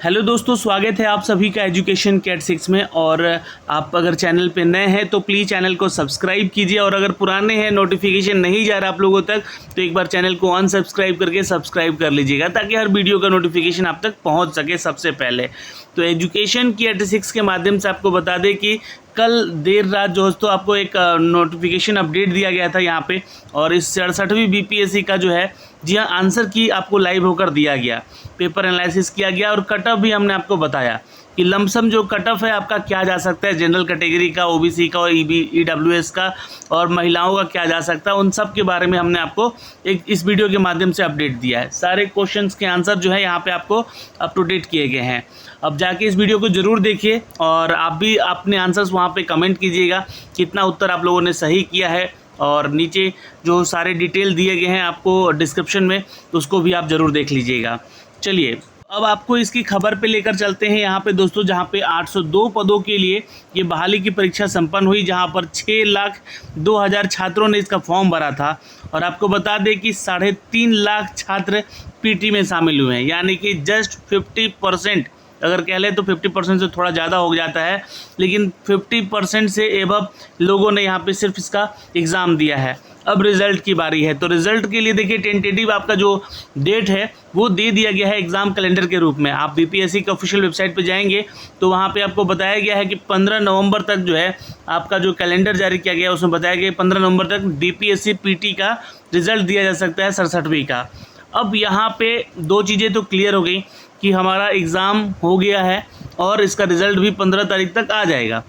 Hello दोस्तों, स्वागत है आप सभी का एजुकेशन कैट 6 में। और आप अगर चैनल पे नए हैं तो प्लीज़ चैनल को सब्सक्राइब कीजिए, और अगर पुराने हैं नोटिफिकेशन नहीं जा रहा आप लोगों तक तो एक बार चैनल को अनसब्सक्राइब करके सब्सक्राइब कर लीजिएगा, ताकि हर वीडियो का नोटिफिकेशन आप तक पहुंच सके सबसे पहले। तो एजुकेशन कैट 6 के माध्यम से आपको बता दें कि कल देर रात दोस्तों आपको एक नोटिफिकेशन अपडेट दिया गया था यहाँ पे, और इस 67वीं बीपीएससी का जो है जी हाँ आंसर की आपको लाइव होकर दिया गया, पेपर एनालिसिस किया गया, और कट ऑफ भी हमने आपको बताया कि लमसम जो कट ऑफ है आपका क्या जा सकता है, जनरल कैटेगरी का, ओबीसी का, और ईडब्ल्यूएस का, और महिलाओं का क्या जा सकता है, उन सब के बारे में हमने आपको एक इस वीडियो के माध्यम से अपडेट दिया है। सारे क्वेश्चंस के आंसर जो है यहाँ पे आपको अप टू डेट किए गए हैं। अब जाके इस वीडियो को ज़रूर देखिए, और आप भी अपने आंसर्स वहाँ पे कमेंट कीजिएगा कितना उत्तर आप लोगों ने सही किया है, और नीचे जो सारे डिटेल दिए गए हैं आपको डिस्क्रिप्शन में, उसको भी आप ज़रूर देख लीजिएगा। चलिए अब आपको इसकी खबर पे लेकर चलते हैं यहाँ पे दोस्तों, जहाँ पे 802 पदों के लिए ये बहाली की परीक्षा संपन्न हुई, जहाँ पर 6,02,000 छात्रों ने इसका फॉर्म भरा था। और आपको बता दें कि 3.5 लाख छात्र पीटी में शामिल हुए हैं, यानी कि जस्ट 50%, अगर कह लें तो 50% से थोड़ा ज़्यादा हो जाता है, लेकिन 50% से एबव लोगों ने यहाँ पे सिर्फ इसका एग्ज़ाम दिया है। अब रिज़ल्ट की बारी है, तो रिज़ल्ट के लिए देखिए टेंटेटिव आपका जो डेट है वो दे दिया गया है एग्ज़ाम कैलेंडर के रूप में। आप बीपीएससी के ऑफिशियल वेबसाइट पे जाएंगे तो वहाँ पे आपको बताया गया है कि 15 नवंबर तक जो है आपका जो कैलेंडर जारी किया गया है उसमें बताया गया 15 नवंबर तक बीपीएससी पीटी का रिज़ल्ट दिया जा सकता है 67वीं का। अब यहाँ पे दो चीज़ें तो क्लियर हो गई कि हमारा एग्ज़ाम हो गया है और इसका रिज़ल्ट भी 15 तारीख तक आ जाएगा।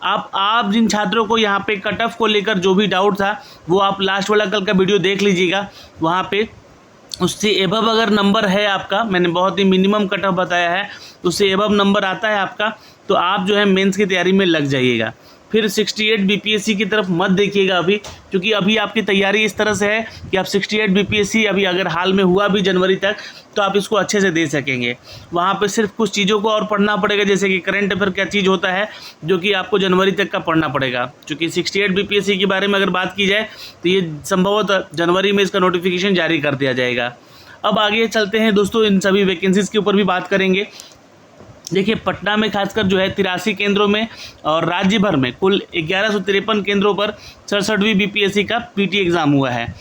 आप जिन छात्रों को यहाँ पे कट ऑफ को लेकर जो भी डाउट था वो आप लास्ट वाला कल का वीडियो देख लीजिएगा, वहाँ पे उससे एबव अगर नंबर है आपका, मैंने बहुत ही मिनिमम कट ऑफ बताया है, उससे एबव नंबर आता है आपका तो आप जो है मेंस की तैयारी में लग जाइएगा। फिर 68 बीपीएससी की तरफ मत देखिएगा अभी, क्योंकि अभी आपकी तैयारी इस तरह से है कि आप 68 बीपीएससी अभी अगर हाल में हुआ भी जनवरी तक तो आप इसको अच्छे से दे सकेंगे। वहाँ पे सिर्फ कुछ चीज़ों को और पढ़ना पड़ेगा, जैसे कि करंट अफेयर क्या चीज़ होता है, जो कि आपको जनवरी तक का पढ़ना पड़ेगा। क्योंकि 68 बीपीएससी के बारे में अगर बात की जाए तो ये संभवतः जनवरी में इसका नोटिफिकेशन जारी कर दिया जाएगा। अब आगे चलते हैं दोस्तों, इन सभी वैकेंसीज़ के ऊपर भी बात करेंगे। देखिए पटना में खासकर जो है 83 केंद्रों में और राज्य भर में कुल 1153 केंद्रों पर 67वीं बीपीएससी का पीटी एग्ज़ाम हुआ है।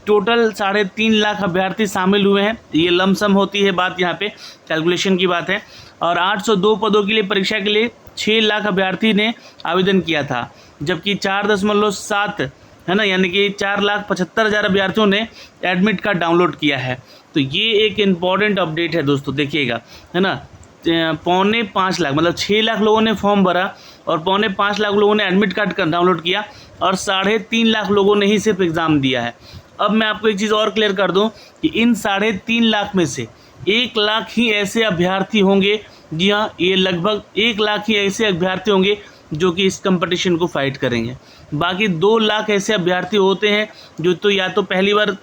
टोटल 3.5 लाख अभ्यर्थी शामिल हुए हैं, ये लमसम होती है बात, यहाँ पे कैलकुलेशन की बात है। और 802 पदों के लिए परीक्षा के लिए 6 लाख अभ्यर्थी ने आवेदन किया था, जबकि 4.7 है ना, यानी कि 4,75,000 अभ्यर्थियों ने एडमिट कार्ड डाउनलोड किया है। तो ये एक इम्पॉर्टेंट अपडेट है दोस्तों, देखिएगा है ना, 4.25 लाख मतलब 6 लाख लोगों ने फॉर्म भरा और 4.25 लाख लोगों ने एडमिट कार्ड डाउनलोड किया, और 3.5 लाख लोगों ने ही सिर्फ एग्ज़ाम दिया है। अब मैं आपको एक चीज़ और क्लियर कर दूं कि इन 3.5 लाख में से 1 लाख ही ऐसे अभ्यर्थी होंगे, जी हाँ ये लगभग 1 लाख ही ऐसे अभ्यर्थी होंगे जो कि इस कंपटीशन को फाइट करेंगे। बाकी 2 लाख ऐसे अभ्यर्थी होते हैं जो तो या तो पहली बार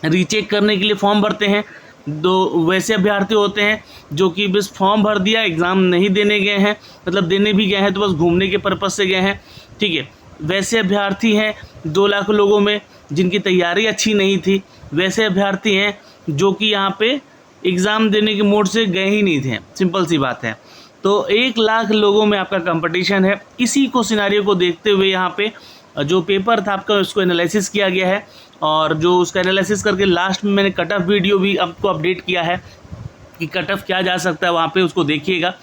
रीचेक करने के लिए फॉर्म भरते हैं, 2 वैसे अभ्यर्थी होते हैं जो कि बस फॉर्म भर दिया, एग्ज़ाम नहीं देने गए हैं, मतलब देने भी गए हैं तो बस घूमने के पर्पज़ से गए हैं, ठीक है। वैसे अभ्यर्थी हैं 2 लाख लोगों में जिनकी तैयारी अच्छी नहीं थी, वैसे अभ्यर्थी हैं जो कि यहाँ पे एग्ज़ाम देने के मोड से गए ही नहीं थे, सिंपल सी बात है। तो 1 लाख लोगों में आपका कंपटीशन है। इसी को सिनारियो को देखते हुए यहाँ पे जो पेपर था आपका उसको एनालिसिस किया गया है, और जो उसका एनालिसिस करके लास्ट में मैंने कट ऑफ वीडियो भी आपको अपडेट किया है कि कट ऑफ क्या जा सकता है, वहाँ पे उसको देखिएगा।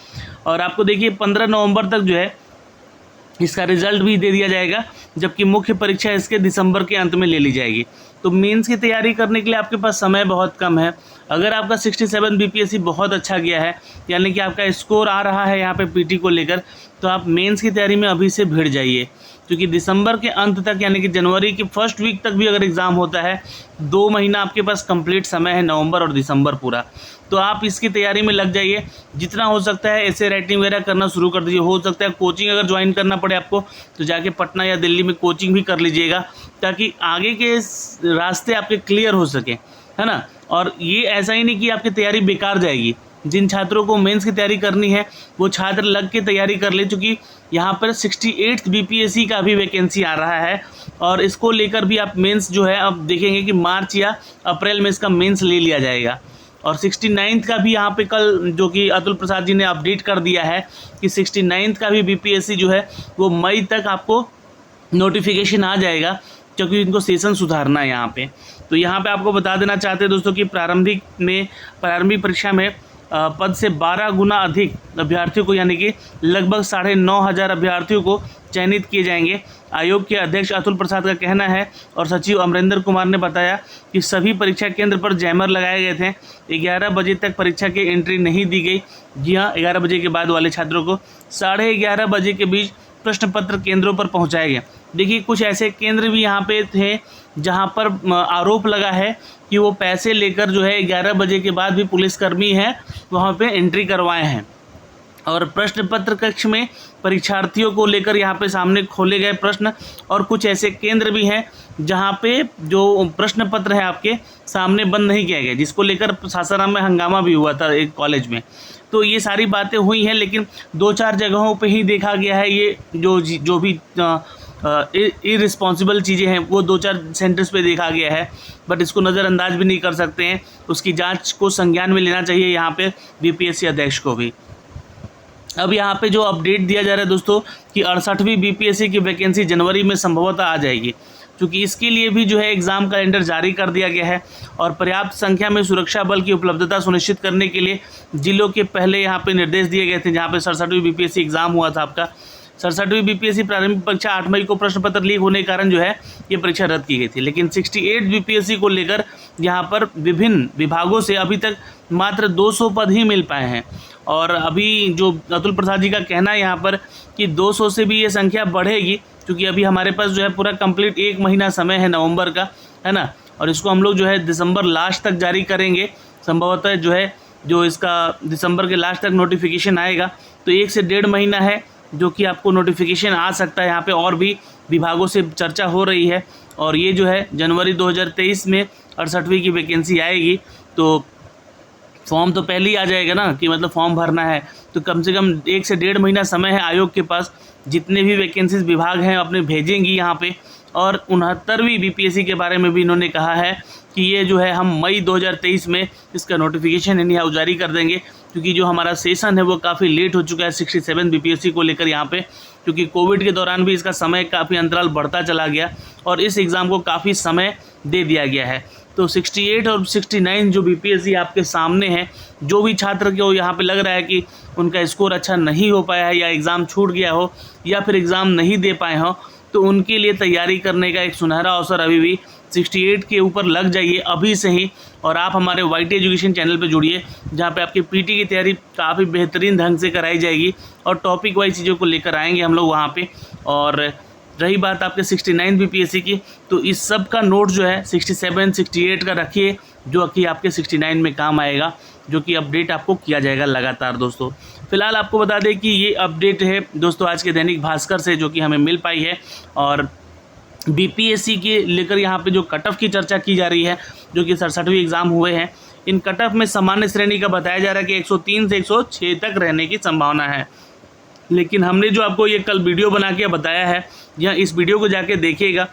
और आपको देखिए 15 नवंबर तक जो है इसका रिज़ल्ट भी दे दिया जाएगा, जबकि मुख्य परीक्षा इसके दिसंबर के अंत में ले ली जाएगी। तो मेंस की तैयारी करने के लिए आपके पास समय बहुत कम है। अगर आपका 67 बीपीएससी बहुत अच्छा गया है, यानी कि आपका स्कोर आ रहा है यहाँ पे पीटी को लेकर, तो आप मेंस की तैयारी में अभी से भिड़ जाइए, क्योंकि दिसंबर के अंत तक यानी कि जनवरी की फर्स्ट वीक तक भी अगर एग्ज़ाम होता है, 2 महीना आपके पास कंप्लीट समय है, नवंबर और दिसंबर पूरा। तो आप इसकी तैयारी में लग जाइए, जितना हो सकता है ऐसे राइटिंग वगैरह करना शुरू कर दीजिए। हो सकता है कोचिंग अगर ज्वाइन करना पड़े आपको तो जाके पटना या दिल्ली में कोचिंग भी कर लीजिएगा, ताकि आगे के रास्ते आपके क्लियर हो सके, है ना। और ये ऐसा ही नहीं कि आपकी तैयारी बेकार जाएगी। जिन छात्रों को मेंस की तैयारी करनी है वो छात्र लग के तैयारी कर ले, चूँकि यहाँ पर 68 बीपीएससी का भी वैकेंसी आ रहा है, और इसको लेकर भी आप मेंस जो है अब देखेंगे कि मार्च या अप्रैल में इसका मेंस ले लिया जाएगा। और 69th का भी यहाँ पे कल जो कि अतुल प्रसाद जी ने अपडेट कर दिया है कि 69th का भी बीपीएससी जो है वो मई तक आपको नोटिफिकेशन आ जाएगा, क्योंकि इनको सेशन सुधारना है यहाँ पे। तो यहाँ पे आपको बता देना चाहते हैं दोस्तों कि प्रारंभिक परीक्षा में पद से 12 गुना अधिक अभ्यर्थियों को, यानी कि लगभग 9,500 अभ्यर्थियों को चयनित किए जाएंगे। आयोग के अध्यक्ष अतुल प्रसाद का कहना है और सचिव अमरेंद्र कुमार ने बताया कि सभी परीक्षा केंद्र पर जैमर लगाए गए थे। 11 बजे तक परीक्षा की एंट्री नहीं दी गई। जी हाँ, 11 बजे के बाद वाले छात्रों को 11:30 बजे के बीच प्रश्न पत्र केंद्रों पर पहुँचाए गए। देखिए, कुछ ऐसे केंद्र भी यहाँ पे थे जहाँ पर आरोप लगा है कि वो पैसे लेकर जो है 11 बजे के बाद भी पुलिसकर्मी हैं वहाँ पे एंट्री करवाए हैं। और प्रश्न पत्र कक्ष में परीक्षार्थियों को लेकर यहाँ पे सामने खोले गए प्रश्न, और कुछ ऐसे केंद्र भी हैं जहाँ पे जो प्रश्न पत्र है आपके सामने बंद नहीं किया गया, जिसको लेकर सासाराम में हंगामा भी हुआ था एक कॉलेज में। तो ये सारी बातें हुई हैं, लेकिन 2-4 जगहों पे ही देखा गया है ये जो भी इररिस्पॉन्सिबल चीज़ें हैं वो 2-4 सेंटर्स पे देखा गया है, बट इसको नज़रअंदाज भी नहीं कर सकते हैं। उसकी जांच को संज्ञान में लेना चाहिए यहाँ पे बीपीएससी अध्यक्ष को भी। अब यहाँ पे जो अपडेट दिया जा रहा है दोस्तों कि 68वीं बीपीएससी की वैकेंसी जनवरी में संभवतः आ जाएगी, क्योंकि इसके लिए भी जो है एग्ज़ाम कैलेंडर जारी कर दिया गया है और पर्याप्त संख्या में सुरक्षा बल की उपलब्धता सुनिश्चित करने के लिए जिलों के पहले यहाँ पे निर्देश दिए गए थे। जहाँ पे 67वीं बीपीएससी एग्ज़ाम हुआ था आपका, 67वीं बीपीएससी प्रारंभिक परीक्षा 8 मई को प्रश्न पत्र लीक होने के कारण जो है ये परीक्षा रद्द की गई थी। लेकिन 68 बीपीएससी को लेकर यहाँ पर विभिन्न विभागों से अभी तक मात्र 200 पद ही मिल पाए हैं। और अभी जो अतुल प्रसाद जी का कहना है यहाँ पर कि 200 से भी ये संख्या बढ़ेगी, क्योंकि अभी हमारे पास जो है पूरा कंप्लीट 1 महीना समय है नवंबर का, है ना, और इसको हम लोग जो है दिसंबर लास्ट तक जारी करेंगे। संभवतः जो इसका दिसंबर के लास्ट तक नोटिफिकेशन आएगा, तो 1 से 1.5 महीना है जो कि आपको नोटिफिकेशन आ सकता है। यहाँ पे और भी विभागों से चर्चा हो रही है, और ये जो है जनवरी 2023 में 68वीं की वैकेंसी आएगी। तो फॉर्म तो पहले ही आ जाएगा ना, कि मतलब फॉर्म भरना है, तो कम से कम 1 से 1.5 महीना समय है आयोग के पास। जितने भी वैकेंसीज विभाग हैं अपने भेजेंगी यहाँ पे। और 69वीं बीपीएससी के बारे में भी इन्होंने कहा है कि ये जो है हम मई 2023 में इसका नोटिफिकेशन एनी हाउ जारी कर देंगे, क्योंकि जो हमारा सेशन है वो काफ़ी लेट हो चुका है 67 बीपीएससी को लेकर यहाँ पे, क्योंकि कोविड के दौरान भी इसका समय काफ़ी अंतराल बढ़ता चला गया और इस एग्ज़ाम को काफ़ी समय दे दिया गया है। तो 68 और 69 जो बीपीएससी आपके सामने है, जो भी छात्र को यहाँ पे लग रहा है कि उनका स्कोर अच्छा नहीं हो पाया है या एग्ज़ाम छूट गया हो या फिर एग्ज़ाम नहीं दे पाए हो, तो उनके लिए तैयारी करने का एक सुनहरा अवसर अभी भी 68 के ऊपर लग जाइए अभी से ही। और आप हमारे वाईटी एजुकेशन चैनल पे जुड़िए, जहाँ पे आपकी पीटी की तैयारी काफ़ी बेहतरीन ढंग से कराई जाएगी और टॉपिक वाइज चीज़ों को लेकर आएंगे हम लोग वहाँ पे। और रही बात आपके 69 बीपीएससी की, तो इस सब का नोट जो है 67, 68 का रखिए, जो कि आपके 69 में काम आएगा, जो कि अपडेट आपको किया जाएगा लगातार दोस्तों। फिलहाल आपको बता दें कि ये अपडेट है दोस्तों आज के दैनिक भास्कर से, जो कि हमें मिल पाई है। और बीपीएससी के लेकर यहाँ पे जो कट ऑफ की चर्चा की जा रही है, जो कि 67वीं एग्ज़ाम हुए हैं, इन कट ऑफ में सामान्य श्रेणी का बताया जा रहा है कि 103 से 106 तक रहने की संभावना है। लेकिन हमने जो आपको ये कल वीडियो बना के बताया है, यहाँ इस वीडियो को जाके देखिएगा,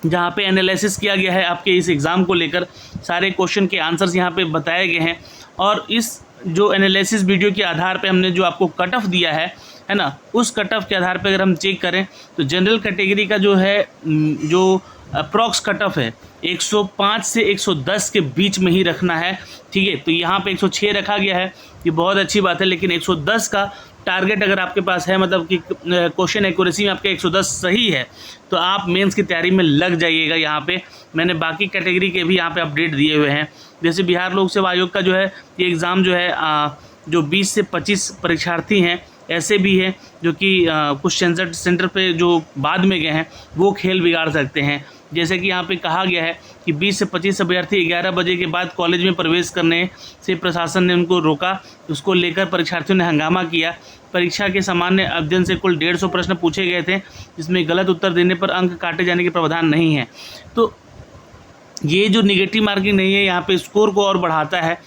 जहाँ पे एनालिसिस किया गया है आपके इस एग्ज़ाम को लेकर, सारे क्वेश्चन के आंसर्स यहाँ पे बताए गए हैं। और इस जो एनालिसिस वीडियो के आधार पे हमने जो आपको कट ऑफ दिया है ना, उस कट ऑफ के आधार पे अगर हम चेक करें तो जनरल कैटेगरी का जो है जो अप्रॉक्स कट ऑफ है 105 से 110 के बीच में ही रखना है, ठीक है। तो यहाँ पे 106 रखा गया है, ये बहुत अच्छी बात है, लेकिन 110 का टारगेट अगर आपके पास है, मतलब कि क्वेश्चन एक्यूरेसी में आपके 110 सही है, तो आप मेंस की तैयारी में लग जाइएगा। यहाँ पे मैंने बाकी कैटेगरी के भी यहाँ पे अपडेट दिए हुए हैं, जैसे बिहार लोक सेवा आयोग का जो है ये एग्ज़ाम जो है जो 20 से 25 परीक्षार्थी हैं, ऐसे भी हैं जो कि कुछ सेंटर पे जो बाद में गए हैं वो खेल बिगाड़ सकते हैं। जैसे कि यहाँ पे कहा गया है कि 20 से 25 अभ्यर्थी 11 बजे के बाद कॉलेज में प्रवेश करने से प्रशासन ने उनको रोका, उसको लेकर परीक्षार्थियों ने हंगामा किया। परीक्षा के सामान्य अध्ययन से कुल 150 प्रश्न पूछे गए थे, जिसमें गलत उत्तर देने पर अंक काटे जाने के प्रावधान नहीं है। तो ये जो निगेटिव मार्किंग नहीं है, यहाँ पे स्कोर को और बढ़ाता है।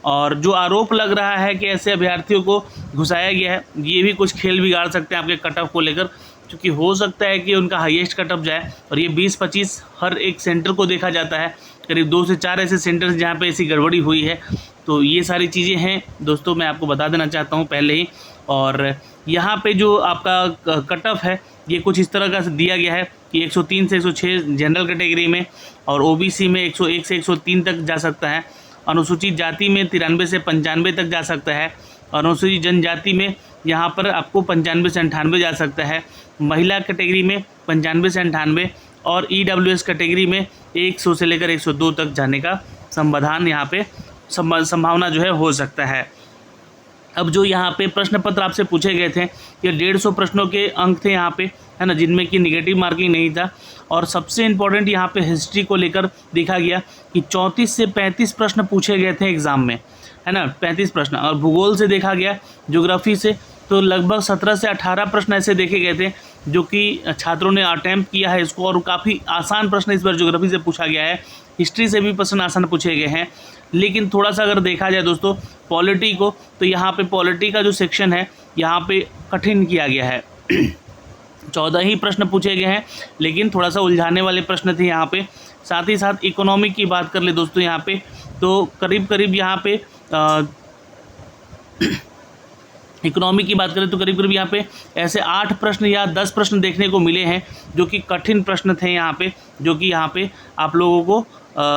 और जो आरोप लग रहा है कि ऐसे अभ्यर्थियों को घुसाया गया है, ये भी कुछ खेल बिगाड़ सकते हैं आपके कट ऑफ को लेकर, क्योंकि हो सकता है कि उनका हाईएस्ट कट ऑफ जाए। और ये 20-25 हर एक सेंटर को देखा जाता है, करीब 2 से 4 ऐसे सेंटर्स जहाँ पे ऐसी गड़बड़ी हुई है। तो ये सारी चीज़ें हैं दोस्तों, मैं आपको बता देना चाहता हूँ पहले ही। और यहाँ पे जो आपका कट ऑफ है ये कुछ इस तरह का दिया गया है कि 103 से 106 जनरल कैटेगरी में, और ओबीसी में 101 से 103 तक जा सकता है, अनुसूचित जाति में 93 से 95 तक जा सकता है, अनुसूचित जनजाति में यहाँ पर आपको 95 से 98 जा सकता है, महिला कैटेगरी में 95 से 98, और ईडब्ल्यूएस कैटेगरी में 100 से लेकर 102 तक जाने का समाधान यहाँ पे संभावना जो है हो सकता है। अब जो यहाँ पे प्रश्न पत्र आपसे पूछे गए थे ये 150 प्रश्नों के अंक थे यहाँ पे, है ना, जिनमें कि निगेटिव मार्किंग नहीं था। और सबसे इम्पोर्टेंट यहाँ पे हिस्ट्री को लेकर देखा गया कि 34 से 35 प्रश्न पूछे गए थे एग्ज़ाम में, है ना, 35 प्रश्न। और भूगोल से देखा गया, ज्योग्राफी से तो लगभग 17 से 18 प्रश्न ऐसे देखे गए थे जो कि छात्रों ने अटैम्प्ट किया है इसको, और काफ़ी आसान प्रश्न इस बार ज्योग्राफी से पूछा गया है। हिस्ट्री से भी प्रश्न आसान पूछे गए हैं। लेकिन थोड़ा सा अगर देखा जाए दोस्तों पॉलिटी को, तो यहाँ पे पॉलिटी का जो सेक्शन है यहाँ पे कठिन किया गया है। 14 ही प्रश्न पूछे गए हैं, लेकिन थोड़ा सा उलझाने वाले प्रश्न थे यहाँ पे। साथ ही साथ इकोनॉमी की बात कर ले दोस्तों यहाँ पे, तो करीब करीब यहाँ पे इकोनॉमी की बात करें तो करीब करीब यहाँ पे ऐसे 8 प्रश्न या 10 प्रश्न देखने को मिले हैं जो कि कठिन प्रश्न थे यहाँ पे, जो कि यहाँ पे आप लोगों को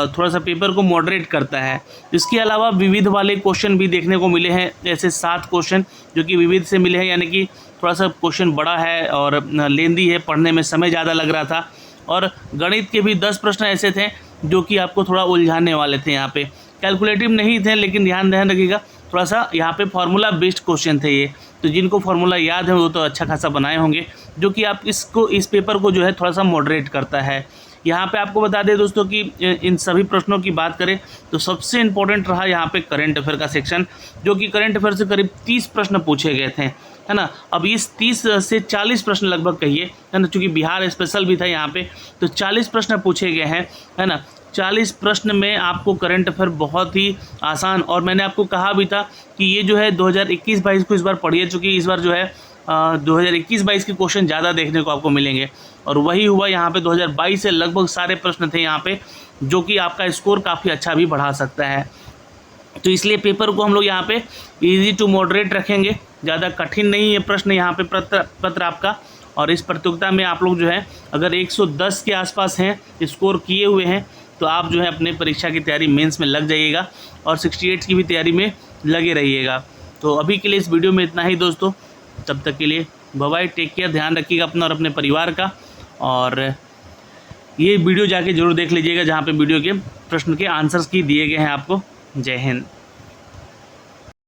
थोड़ा सा पेपर को मॉडरेट करता है। इसके अलावा विविध वाले क्वेश्चन भी देखने को मिले हैं, ऐसे 7 क्वेश्चन जो कि विविध से मिले हैं, यानी कि थोड़ा सा क्वेश्चन बड़ा है और लेंदी है, पढ़ने में समय ज़्यादा लग रहा था। और गणित के भी 10 प्रश्न ऐसे थे जो कि आपको थोड़ा उलझाने वाले थे। यहाँ पे कैलकुलेटिव नहीं थे, लेकिन ध्यान रखिएगा थोड़ा सा यहाँ पे फार्मूला बेस्ड क्वेश्चन थे ये, तो जिनको फार्मूला याद है वो तो अच्छा खासा बनाए होंगे, जो कि आप इस पेपर को जो है थोड़ा सा मॉडरेट करता है। यहाँ पे आपको बता दें दोस्तों कि इन सभी प्रश्नों की बात करें तो सबसे इम्पोर्टेंट रहा यहाँ पे करंट अफेयर का सेक्शन, जो कि करंट अफेयर से करीब 30 प्रश्न पूछे गए थे, है ना। अब इस 30 से 40 प्रश्न लगभग कहिए, है ना, चूँकि बिहार स्पेशल भी था यहाँ पे, तो 40 प्रश्न पूछे गए हैं, है ना। 40 प्रश्न में आपको करंट अफेयर बहुत ही आसान, और मैंने आपको कहा भी था कि ये जो है 2021-22 को इस बार पढ़िए, चूँकि इस बार जो है 2021-22 के क्वेश्चन ज़्यादा देखने को आपको मिलेंगे। और वही हुआ यहाँ पे 2022 से लगभग सारे प्रश्न थे यहाँ पे, जो कि आपका स्कोर काफ़ी अच्छा भी बढ़ा सकता है। तो इसलिए पेपर को हम लोग यहाँ पे इजी टू मॉडरेट रखेंगे, ज़्यादा कठिन नहीं है प्रश्न यहाँ पे पत्र आपका। और इस प्रतियोगिता में आप लोग जो है अगर 110 के आसपास हैं स्कोर किए हुए हैं तो आप जो है अपने परीक्षा की तैयारी मेंस में लग जाइएगा, और 68 की भी तैयारी में लगे रहिएगा। तो अभी के लिए इस वीडियो में इतना ही दोस्तों, तब तक के लिए बाय बाय, टेक केयर, ध्यान रखिएगा अपना और अपने परिवार का। और ये वीडियो जाके ज़रूर देख लीजिएगा जहाँ पे वीडियो के प्रश्न के आंसर्स की दिए गए हैं आपको। जय हिंद।